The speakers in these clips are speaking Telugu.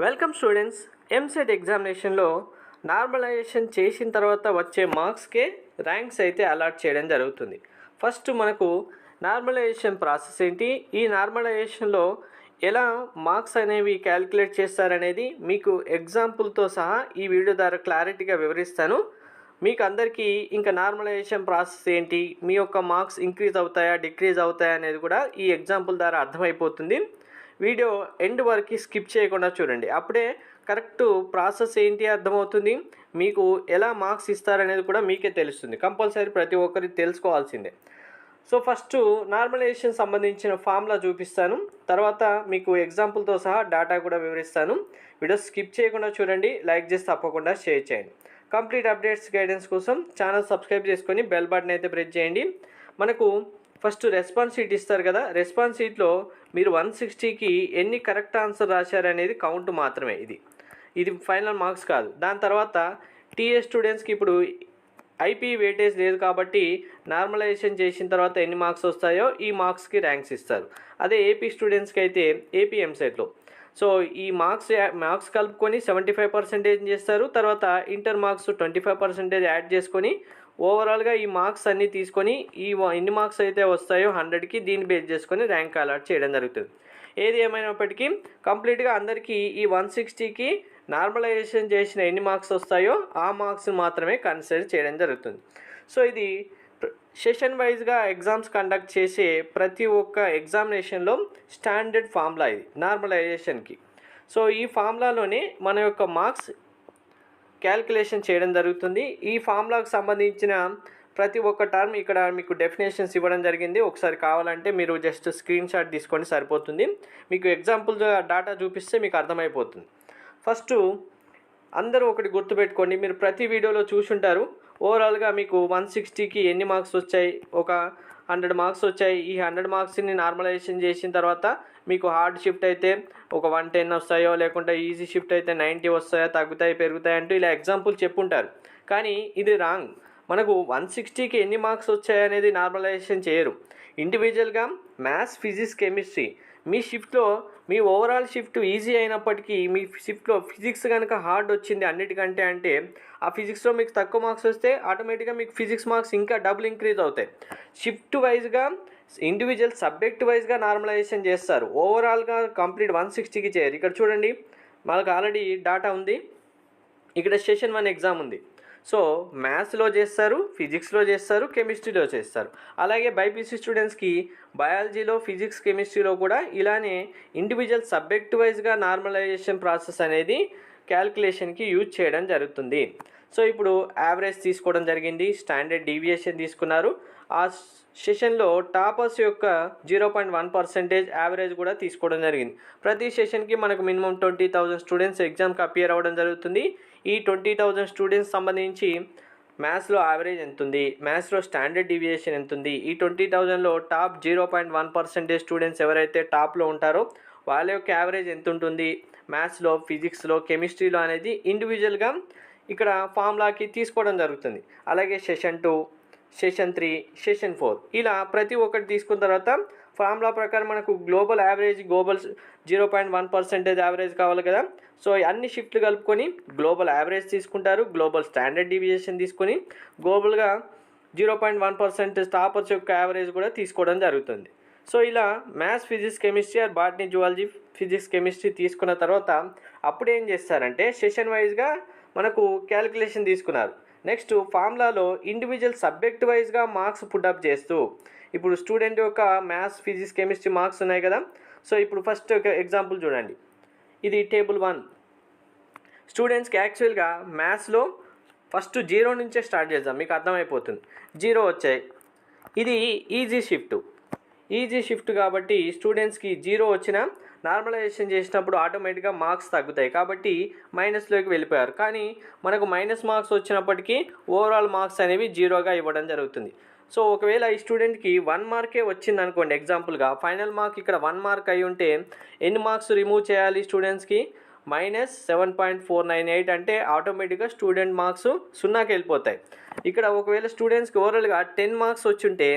Welcome students. ఎంసెట్ ఎగ్జామినేషన్లో నార్మలైజేషన్ చేసిన తర్వాత వచ్చే మార్క్స్కే ర్యాంక్స్ అయితే అలాట్ చేయడం జరుగుతుంది. ఫస్ట్ మనకు నార్మలైజేషన్ ప్రాసెస్ ఏంటి, ఈ నార్మలైజేషన్లో ఎలా మార్క్స్ అనేవి క్యాలిక్యులేట్ చేస్తారనేది మీకు ఎగ్జాంపుల్తో సహా ఈ వీడియో ద్వారా క్లారిటీగా వివరిస్తాను. మీకు అందరికీ ఇంకా నార్మలైజేషన్ ప్రాసెస్ ఏంటి, మీ యొక్క మార్క్స్ ఇంక్రీజ్ అవుతాయా డిక్రీజ్ అవుతాయా అనేది కూడా ఈ ఎగ్జాంపుల్ ద్వారా అర్థమైపోతుంది. వీడియో ఎండ్ వరకు స్కిప్ చేయకుండా చూడండి, అప్పుడే కరెక్ట్ ప్రాసెస్ ఏంటి అర్థమవుతుంది. మీకు ఎలా మార్క్స్ ఇస్తారనేది కూడా మీకే తెలుస్తుంది. కంపల్సరీ ప్రతి ఒక్కరికి తెలుసుకోవాల్సిందే. సో ఫస్ట్ నార్మలైజేషన్ సంబంధించిన ఫార్ములా చూపిస్తాను, తర్వాత మీకు ఎగ్జాంపుల్తో సహా డేటా కూడా వివరిస్తాను. వీడియో స్కిప్ చేయకుండా చూడండి, లైక్ చేసి తప్పకుండా షేర్ చేయండి. కంప్లీట్ అప్డేట్స్ గైడెన్స్ కోసం ఛానల్ సబ్స్క్రైబ్ చేసుకొని బెల్ బటన్ అయితే ప్రెస్ చేయండి. మనకు ఫస్ట్ రెస్పాన్స్ షీట్ ఇస్తారు కదా, రెస్పాన్స్ షీట్లో మీరు 160కి ఎన్ని కరెక్ట్ ఆన్సర్ రాశారనేది కౌంట్ మాత్రమే. ఇది ఫైనల్ మార్క్స్ కాదు. దాని తర్వాత టీఏ స్టూడెంట్స్కి ఇప్పుడు ఐపీ వెయిటేజ్ లేదు కాబట్టి నార్మలైజేషన్ చేసిన తర్వాత ఎన్ని మార్క్స్ వస్తాయో ఈ మార్క్స్కి ర్యాంక్స్ ఇస్తారు. అదే ఏపీ స్టూడెంట్స్కి అయితే ఏపీ ఎంసెట్లో సో ఈ మార్క్స్ కలుపుకొని 75% చేస్తారు. తర్వాత ఇంటర్ మార్క్స్ 25% యాడ్ చేసుకొని ఓవరాల్గా ఈ మార్క్స్ అన్నీ తీసుకొని ఎన్ని మార్క్స్ అయితే వస్తాయో 100కి దీన్ని బేస్ చేసుకొని ర్యాంక్ అలాట్ చేయడం జరుగుతుంది. ఏది ఏమైనప్పటికీ కంప్లీట్గా అందరికీ ఈ 160కి నార్మలైజేషన్ చేసిన ఎన్ని మార్క్స్ వస్తాయో ఆ మార్క్స్ మాత్రమే కన్సిడర్ చేయడం జరుగుతుంది. సో ఇది సెషన్ వైజ్గా ఎగ్జామ్స్ కండక్ట్ చేసే ప్రతి ఒక్క ఎగ్జామినేషన్లో స్టాండర్డ్ ఫార్ములా ఇది నార్మలైజేషన్కి. సో ఈ ఫార్ములాలోనే మన యొక్క మార్క్స్ క్యాల్కులేషన్ చేయడం జరుగుతుంది. ఈ ఫార్ములాకు సంబంధించిన ప్రతి ఒక్క టర్మ్ ఇక్కడ మీకు డెఫినేషన్స్ ఇవ్వడం జరిగింది. ఒకసారి కావాలంటే మీరు జస్ట్ స్క్రీన్ షాట్ తీసుకొని సరిపోతుంది. మీకు ఎగ్జాంపుల్ డేటా చూపిస్తే మీకు అర్థమైపోతుంది. ఫస్ట్ అందరూ ఒకటి గుర్తుపెట్టుకోండి, మీరు ప్రతి వీడియోలో చూసుంటారు. ఓవరాల్గా మీకు 160కి ఎన్ని మార్క్స్ వచ్చాయి, ఒక 100 మార్క్స్ వచ్చాయి. ఈ 100 మార్క్స్ని నార్మలైజేషన్ చేసిన తర్వాత మీకు హార్డ్ షిఫ్ట్ అయితే ఒక 110 వస్తాయో, లేకుంటే ఈజీ షిఫ్ట్ అయితే 90 వస్తాయో, తగ్గుతాయి పెరుగుతాయి అంటూ ఇలా ఎగ్జాంపుల్ చెప్పుంటారు. కానీ ఇది రాంగ్. మనకు 160కి ఎన్ని మార్క్స్ వచ్చాయి అనేది నార్మలైజేషన్ చేయరు. ఇండివిజువల్గా మ్యాథ్స్, ఫిజిక్స్, కెమిస్ట్రీ మీ షిఫ్ట్లో మీ ఓవరాల్ షిఫ్ట్ ఈజీ అయినప్పటికీ మీ షిఫ్ట్లో ఫిజిక్స్ కనుక హార్డ్ వచ్చింది అన్నిటికంటే అంటే ఆ ఫిజిక్స్లో మీకు తక్కువ మార్క్స్ వస్తే ఆటోమేటిక్గా మీకు ఫిజిక్స్ మార్క్స్ ఇంకా డబుల్ ఇంక్రీజ్ అవుతాయి. షిఫ్ట్ వైజ్గా ఇండివిజువల్ సబ్జెక్ట్ వైజ్గా నార్మలైజేషన్ చేస్తారు. ఓవరాల్గా కంప్లీట్ 160కి చేయరు. ఇక్కడ చూడండి, మనకు ఆల్రెడీ డాటా ఉంది. ఇక్కడ సెషన్ 1 ఎగ్జామ్ ఉంది. సో మ్యాథ్స్లో చేస్తారు, ఫిజిక్స్లో చేస్తారు, కెమిస్ట్రీలో చేస్తారు. అలాగే బైపీసీ స్టూడెంట్స్కి బయాలజీలో, ఫిజిక్స్, కెమిస్ట్రీలో కూడా ఇలానే ఇండివిజువల్ సబ్జెక్ట్ వైజ్గా నార్మలైజేషన్ ప్రాసెస్ అనేది క్యాల్కులేషన్కి యూజ్ చేయడం జరుగుతుంది. సో ఇప్పుడు యావరేజ్ తీసుకోవడం జరిగింది, స్టాండర్డ్ డీవియేషన్ తీసుకున్నారు. ఆ సెషన్లో టాపర్స్ యొక్క 0.1% యావరేజ్ కూడా తీసుకోవడం జరిగింది. ప్రతి సెషన్కి మనకు మినిమం 20,000 స్టూడెంట్స్ ఎగ్జామ్కి అపియర్ అవ్వడం జరుగుతుంది. ఈ 20,000 స్టూడెంట్స్ సంబంధించి మ్యాథ్స్లో యావరేజ్ ఎంత ఉంది, మ్యాథ్స్లో స్టాండర్డ్ డీవియేషన్ ఎంత ఉంది, ఈ 20,000లో టాప్ 0.1% స్టూడెంట్స్ ఎవరైతే టాప్లో ఉంటారో వాళ్ళ యొక్క యావరేజ్ ఎంత ఉంటుంది, మ్యాథ్స్లో, ఫిజిక్స్లో, కెమిస్ట్రీలో అనేది ఇండివిజువల్గా ఇక్కడ ఫార్ములాకి తీసుకోవడం జరుగుతుంది. అలాగే సెషన్ 2, సెషన్ 3, సెషన్ 4 ఇలా ప్రతి ఒక్కటి తీసుకున్న తర్వాత ఫార్ములా ప్రకారం మనకు గ్లోబల్ 0.1% యావరేజ్ కావాలి కదా. సో అన్ని షిఫ్ట్లు కలుపుకొని గ్లోబల్ యావరేజ్ తీసుకుంటారు, గ్లోబల్ స్టాండర్డ్ డీవియేషన్ తీసుకొని గ్లోబల్గా 0.1% టాపర్స్ యొక్క యావరేజ్ కూడా తీసుకోవడం జరుగుతుంది. సో ఇలా maths, physics, chemistry or botany, zoology, physics, chemistry తీసుకున్న తర్వాత అప్పుడు ఏం చేస్తారంటే సెషన్ వైజ్గా మనకు క్యాలిక్యులేషన్ తీసుకున్నారు. నెక్స్ట్ ఫార్ములాలో ఇండివిజువల్ సబ్జెక్ట్ వైజ్గా మార్క్స్ పుట్అప్ చేస్తూ ఇప్పుడు స్టూడెంట్ యొక్క మ్యాథ్స్, ఫిజిక్స్, కెమిస్ట్రీ మార్క్స్ ఉన్నాయి కదా. సో ఇప్పుడు ఫస్ట్ ఒక ఎగ్జాంపుల్ చూడండి. ఇది టేబుల్ 1. స్టూడెంట్స్కి యాక్చువల్గా మ్యాథ్స్లో ఫస్ట్ 0 నుంచే స్టార్ట్ చేద్దాం, మీకు అర్థమైపోతుంది. 0 వచ్చాయి. ఇది ఈజీ షిఫ్ట్ కాబట్టి స్టూడెంట్స్కి 0 వచ్చినా నార్మలైజేషన్ చేసినప్పుడు ఆటోమేటిక్గా మార్క్స్ తగ్గుతాయి కాబట్టి మైనస్లోకి వెళ్ళిపోయారు. కానీ మనకు మైనస్ మార్క్స్ వచ్చినప్పటికీ ఓవరాల్ మార్క్స్ అనేవి 0గా ఇవ్వడం జరుగుతుంది. సో ఒకవేళ ఈ స్టూడెంట్కి 1 మార్కే వచ్చింది అనుకోండి, ఎగ్జాంపుల్గా ఫైనల్ మార్క్ ఇక్కడ 1 మార్క్ అయి ఉంటే ఎన్ని మార్క్స్ రిమూవ్ చేయాలి స్టూడెంట్స్కి, -7.498 అంటే ఆటోమేటిక్గా స్టూడెంట్ మార్క్స్ 0కి వెళ్ళిపోతాయి. ఇక్కడ ఒకవేళ స్టూడెంట్స్కి ఓవరాల్గా 10 మార్క్స్ వచ్చుంటే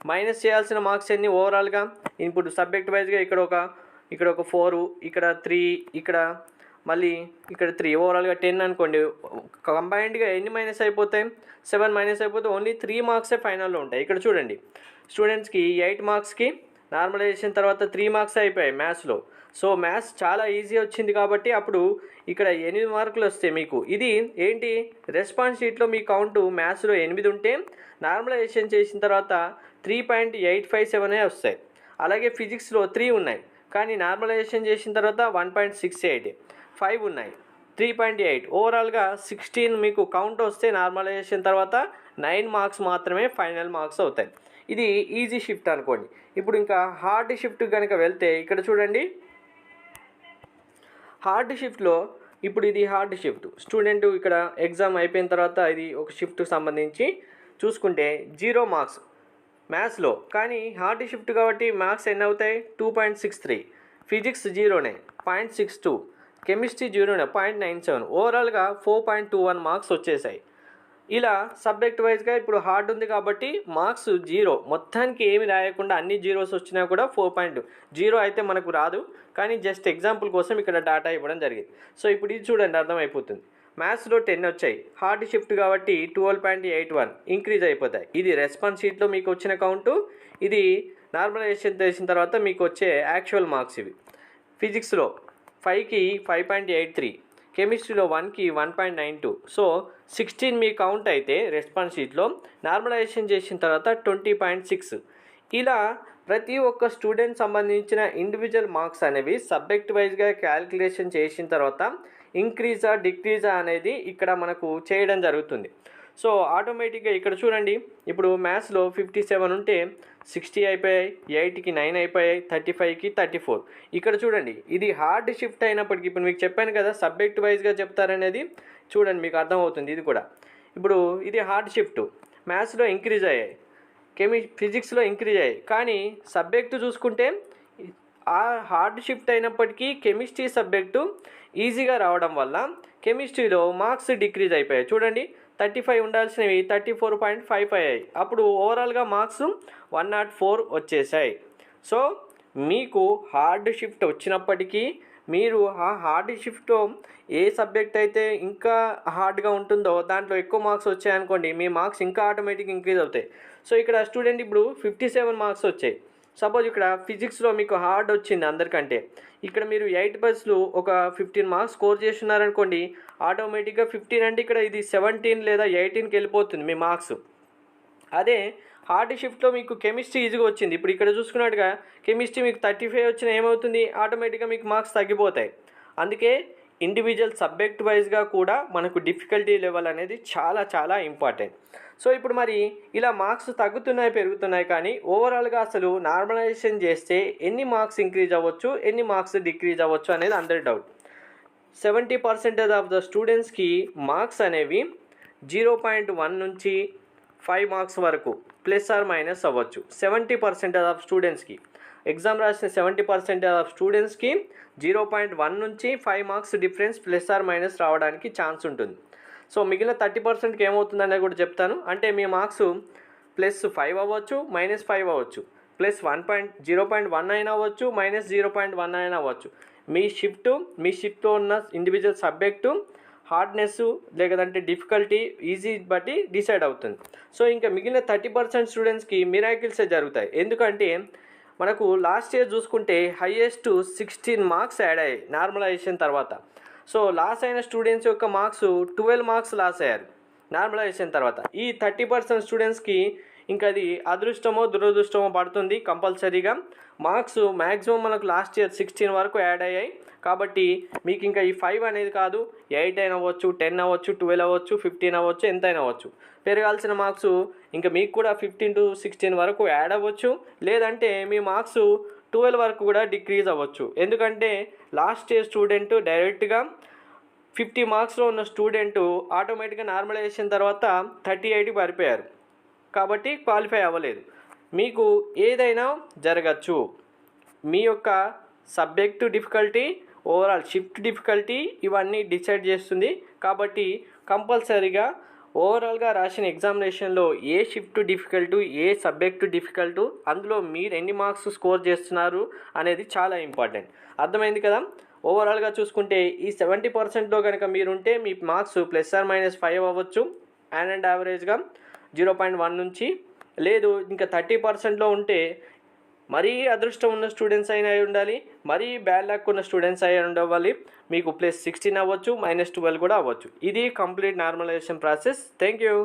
మైనస్ చేయాల్సిన మార్క్స్ ఎన్ని ఓవరాల్గా ఇప్పుడు సబ్జెక్ట్ వైజ్గా ఇక్కడ ఒక 4, ఇక్కడ 3, ఇక్కడ మళ్ళీ ఇక్కడ 3 ఓవరాల్గా 10 అనుకోండి. కంబైన్డ్గా ఎన్ని మైనస్ అయిపోతాయి? 7 మైనస్ అయిపోతే ఓన్లీ 3 మార్క్సే ఫైనల్లో ఉంటాయి. ఇక్కడ చూడండి స్టూడెంట్స్కి 8 మార్క్స్కి నార్మలైజేషన్ తర్వాత 3 మార్క్స్ అయిపోయాయి మ్యాథ్స్లో. సో మ్యాథ్స్ చాలా ఈజీ వచ్చింది కాబట్టి అప్పుడు ఇక్కడ 8 మార్కులు వస్తాయి మీకు. ఇది ఏంటి, రెస్పాన్స్ షీట్లో మీ కౌంటు మ్యాథ్స్లో 8 ఉంటే నార్మలైజేషన్ చేసిన తర్వాత 3.857 వస్తాయి. అలాగే ఫిజిక్స్లో 3 ఉన్నాయి కానీ నార్మలైజేషన్ చేసిన తర్వాత 1.68, 5 ఉన్నాయి 3.8, ఓవరాల్గా 16 మీకు కౌంట్ వస్తే నార్మలైజేషన్ తర్వాత 9 మార్క్స్ మాత్రమే ఫైనల్ మార్క్స్ అవుతాయి. ఇది ఈజీ షిఫ్ట్ అనుకోండి. ఇప్పుడు ఇంకా హార్డ్ షిఫ్ట్ కనుక వెళ్తే ఇక్కడ చూడండి, హార్డ్ షిఫ్ట్లో ఇప్పుడు ఇది హార్డ్ షిఫ్ట్. స్టూడెంట్ ఇక్కడ ఎగ్జామ్ అయిపోయిన తర్వాత ఇది ఒక షిఫ్ట్కి సంబంధించి చూసుకుంటే 0 మార్క్స్ మ్యాథ్స్లో, కానీ హార్డ్ షిఫ్ట్ కాబట్టి మార్క్స్ ఎన్ని అవుతాయి? 2.63, ఫిజిక్స్ 0నే 0.62, కెమిస్ట్రీ 0నే 0.97, ఓవరాల్గా 4.21 మార్క్స్ వచ్చేసాయి. ఇలా సబ్జెక్ట్ వైజ్గా ఇప్పుడు హార్డ్ ఉంది కాబట్టి మార్క్స్ 0, మొత్తానికి ఏమి రాయకుండా అన్ని జీరోస్ వచ్చినా కూడా 4.0 అయితే మనకు రాదు, కానీ జస్ట్ ఎగ్జాంపుల్ కోసం ఇక్కడ డాటా ఇవ్వడం జరిగింది. సో ఇప్పుడు ఇది చూడండి అర్థమైపోతుంది. మ్యాథ్స్లో 10 వచ్చాయి, హార్డ్ షిఫ్ట్ కాబట్టి 12.81 ఇంక్రీజ్ అయిపోతాయి. ఇది రెస్పాన్స్ షీట్లో మీకు వచ్చిన కౌంటు, ఇది నార్మలైజేషన్ చేసిన తర్వాత మీకు వచ్చే యాక్చువల్ మార్క్స్ ఇవి. ఫిజిక్స్లో 5కి 5.83, కెమిస్ట్రీలో 1కి 1.92. సో 16 మీ కౌంట్ అయితే రెస్పాన్స్ షీట్లో, నార్మలైజేషన్ చేసిన తర్వాత 20.6. ఇలా ప్రతి ఒక్క స్టూడెంట్ సంబంధించిన ఇండివిజువల్ మార్క్స్ అనేవి సబ్జెక్ట్ వైజ్గా క్యాలిక్యులేషన్ చేసిన తర్వాత ఇంక్రీజా డిక్రీజా అనేది ఇక్కడ మనకు చేయడం జరుగుతుంది. సో ఆటోమేటిక్గా ఇక్కడ చూడండి, ఇప్పుడు మ్యాథ్స్లో 57 ఉంటే 60 అయిపోయాయి, 8కి 9 అయిపోయాయి, 35కి 34. ఇక్కడ చూడండి ఇది హార్డ్ షిఫ్ట్ అయినప్పటికీ ఇప్పుడు మీకు చెప్పాను కదా సబ్జెక్ట్ వైజ్గా చెప్తారనేది, చూడండి మీకు అర్థమవుతుంది. ఇది కూడా ఇప్పుడు ఇది హార్డ్ షిఫ్ట్, మ్యాథ్స్లో ఇంక్రీజ్ అయ్యాయి, ఫిజిక్స్లో ఇంక్రీజ్ అయ్యాయి, కానీ సబ్జెక్టు చూసుకుంటే ఆ హార్డ్ షిఫ్ట్ అయినప్పటికీ కెమిస్ట్రీ సబ్జెక్టు ఈజీగా రావడం వల్ల కెమిస్ట్రీలో మార్క్స్ డిక్రీజ్ అయిపోయాయి. చూడండి 35 ఉండాల్సినవి 34.55 అయ్యాయి. అప్పుడు ఓవరాల్గా మార్క్స్ 104 వచ్చేసాయి. సో మీకు హార్డ్ షిఫ్ట్ వచ్చినప్పటికీ మీరు ఆ హార్డ్ షిఫ్ట్లో ఏ సబ్జెక్ట్ అయితే ఇంకా హార్డ్గా ఉంటుందో దాంట్లో ఎక్కువ మార్క్స్ వచ్చాయనుకోండి, మీ మార్క్స్ ఇంకా ఆటోమేటిక్గా ఇంక్రీజ్ అవుతాయి. సో ఇక్కడ స్టూడెంట్ ఇప్పుడు 57 మార్క్స్ వచ్చాయి. సపోజ్ ఇక్కడ ఫిజిక్స్లో మీకు హార్డ్ వచ్చింది అందరికంటే, ఇక్కడ మీరు 8 బస్లు ఒక 15 మార్క్స్ స్కోర్ చేస్తున్నారనుకోండి, ఆటోమేటిక్గా 15 అంటే ఇక్కడ ఇది 17 లేదా 18కి వెళ్ళిపోతుంది మీ మార్క్స్. అదే హార్డ్ షిఫ్ట్లో మీకు కెమిస్ట్రీ ఈజీగా వచ్చింది, ఇప్పుడు ఇక్కడ చూసుకున్నట్టుగా కెమిస్ట్రీ మీకు 35 వచ్చినా ఏమవుతుంది, ఆటోమేటిక్గా మీకు మార్క్స్ తగ్గిపోతాయి. అందుకే ఇండివిజువల్ సబ్జెక్ట్ వైజ్గా కూడా మనకు డిఫికల్టీ లెవెల్ అనేది చాలా చాలా ఇంపార్టెంట్. సో ఇప్పుడు మరి ఇలా మార్క్స్ తగ్గుతున్నాయి పెరుగుతున్నాయి, కానీ ఓవరాల్గా అసలు నార్మలైజేషన్ చేస్తే ఎన్ని మార్క్స్ ఇంక్రీజ్ అవ్వచ్చు, ఎన్ని మార్క్స్ డిక్రీజ్ అవ్వచ్చు అనేది అందరి డౌట్. 70% ఆఫ్ ద స్టూడెంట్స్కి మార్క్స్ అనేవి 0.1 నుంచి 5 మార్క్స్ వరకు ప్లస్ ఆర్ మైనస్ అవ్వచ్చు. 70% ఆఫ్ స్టూడెంట్స్కి, ఎగ్జామ్ రాసిన 70% ఆఫ్ స్టూడెంట్స్కి 0.1 నుంచి 5 marks difference plus or minus రావడానికి ఛాన్స్ ఉంటుంది. సో మిగిలిన 30%కి ఏమవుతుందనేది కూడా చెప్తాను. అంటే మీ మార్క్స్ +5 అవ్వచ్చు, -5 అవ్వచ్చు, +0.1 అయినా అవ్వచ్చు, -0.1 అయినా అవ్వచ్చు. మీ షిఫ్ట్లో ఉన్న ఇండివిజువల్ సబ్జెక్టు హార్డ్నెస్ లేదంటే డిఫికల్టీ ఈజీ బట్టి డిసైడ్ అవుతుంది. సో ఇంకా మిగిలిన 30% స్టూడెంట్స్కి మిరాకిల్సే జరుగుతాయి. ఎందుకంటే మనకు లాస్ట్ ఇయర్ చూసుకుంటే హైయెస్ట్ 16 మార్క్స్ యాడ్ అయ్యాయి నార్మలైజేషన్ తర్వాత. సో లాస్ అయిన స్టూడెంట్స్ యొక్క మార్క్స్ 12 మార్క్స్ లాస్ అయ్యారు నార్మలైజేషన్ తర్వాత. ఈ 30% స్టూడెంట్స్కి ఇంకా అది అదృష్టమో దురదృష్టమో పడుతుంది. కంపల్సరీగా మార్క్స్ మ్యాక్సిమం మనకు లాస్ట్ ఇయర్ 16 వరకు యాడ్ అయ్యాయి కాబట్టి మీకు ఇంకా ఈ 5 అనేది కాదు, 8 అయినా అవ్వచ్చు, 10 అవ్వచ్చు, 12 అవ్వచ్చు, 15 అవ్వచ్చు, ఎంతైనా అవ్వచ్చు. పెరగాల్సిన మార్క్స్ ఇంకా మీకు కూడా 15 to 16 వరకు యాడ్ అవ్వచ్చు, లేదంటే మీ మార్క్స్ 12 వరకు కూడా డిక్రీజ్ అవ్వచ్చు. ఎందుకంటే లాస్ట్ ఇయర్ స్టూడెంట్ డైరెక్ట్గా 50 మార్క్స్లో ఉన్న స్టూడెంట్ ఆటోమేటిక్గా నార్మలైజేషన్ తర్వాత 38కి పడిపోయారు కాబట్టి క్వాలిఫై అవ్వలేదు. మీకు ఏదైనా జరగచ్చు. మీ యొక్క subject difficulty, overall shift difficulty ఇవన్నీ డిసైడ్ చేస్తుంది. కాబట్టి కంపల్సరీగా ఓవరాల్గా రాసిన ఎగ్జామినేషన్లో ఏ షిఫ్ట్ డిఫికల్ట్, ఏ సబ్జెక్టు డిఫికల్ట్, అందులో మీరు ఎన్ని మార్క్స్ స్కోర్ చేస్తున్నారు అనేది చాలా ఇంపార్టెంట్. అర్థమైంది కదా? ఓవరాల్గా చూసుకుంటే ఈ 70%లో కనుక మీరుంటే మీ మార్క్స్ +or-5 అవ్వచ్చు అండ్ యావరేజ్గా 0.1 నుంచి. లేదు ఇంకా 30%లో ఉంటే మరీ అదృష్టం ఉన్న స్టూడెంట్స్ అయినా అయి ఉండాలి, మరీ బ్యాడ్ లక్ ఉన్న స్టూడెంట్స్ అయి ఉండవాలి. మీకు +16 అవ్వచ్చు, -12 కూడా అవ్వచ్చు. ఇది complete normalisation process. Thank you.